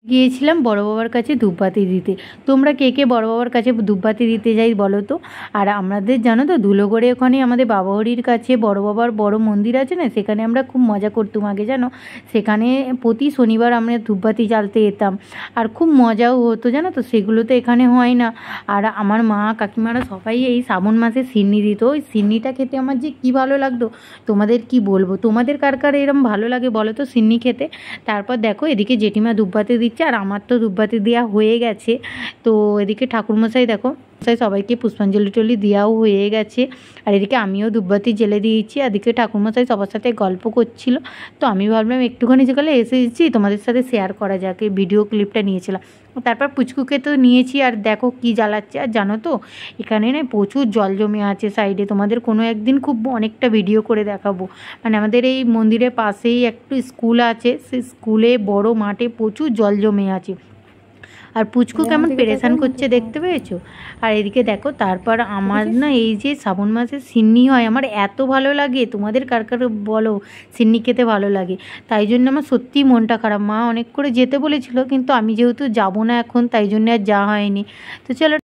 গিয়েছিলাম বড় বাবার কাছে ধূপবাতি দিতে। তোমরা কে কে বড় বাবার কাছে ধূপবাতি দিতে যাই বলো তো? আর আমাদের জানো তো ধুলোগড়ে ওখানে আমাদের বাবাহরির কাছে বড় বাবার বড় মন্দির আছে না, সেখানে আমরা খুব মজা করতাম আগে জানো। সেখানে প্রতি শনিবার আমরা ধূপবাতি জ্বালতে যেতাম আর খুব মজাও হতো জানো তো। সেগুলো তো এখানে হয় না। আর আমার মা কাকিমারা সবাই এই শ্রাবণ মাসে সিন্নি দিত। ওই সিন্নিটা খেতে আমার যে কী ভালো লাগতো তোমাদের কি বলবো। তোমাদের কার কার এরম ভালো লাগে বলো তো সিন্নি খেতে? তারপর দেখো এদিকে জেঠিমা ধূপবাতি দিচ্ছে আর আমার তো ধূপবাতি দেওয়া হয়ে গেছে। তো এদিকে ঠাকুরমশাই দেখো সবাইকে পুষ্পাঞ্জলি টলি দেওয়াও হয়ে গেছে। আর এদিকে আমিও ধূপবাতি জ্বেলে দিয়েছি। এদিকে ঠাকুরমশাই সবার সাথে গল্প করছিল। তো আমি ভাবলাম একটুখানি যেগুলো এসেছি তোমাদের সাথে শেয়ার করা যাক, এই ভিডিও ক্লিপটা নিয়েছিলাম। তারপর পুচকুকে তো নিয়েছি আর দেখো কি জ্বালাচ্ছে। আর জানো তো এখানে না প্রচুর জল জমে আছে সাইডে। তোমাদের কোনো একদিন খুব অনেকটা ভিডিও করে দেখাবো। মানে আমাদের এই মন্দিরের পাশেই একটু স্কুল আছে, সেই স্কুলে বড় মাঠে প্রচুর জল জমে আছে। আর পুচকু কেমন পেরেশান করছে দেখতে পেয়েছো? আর এদিকে দেখো তারপর আমার না এই যে শ্রাবণ মাসে সিন্নি হয় আমার এত ভালো লাগে। তোমাদের কার কার বলো সিন্নি খেতে ভালো লাগে? তাই জন্য আমার সত্যিই মনটা খারাপ। মা অনেক করে যেতে বলেছিল কিন্তু আমি যেহেতু যাবো না এখন তাই জন্য আর যাওয়া হয়নি। তো চলো।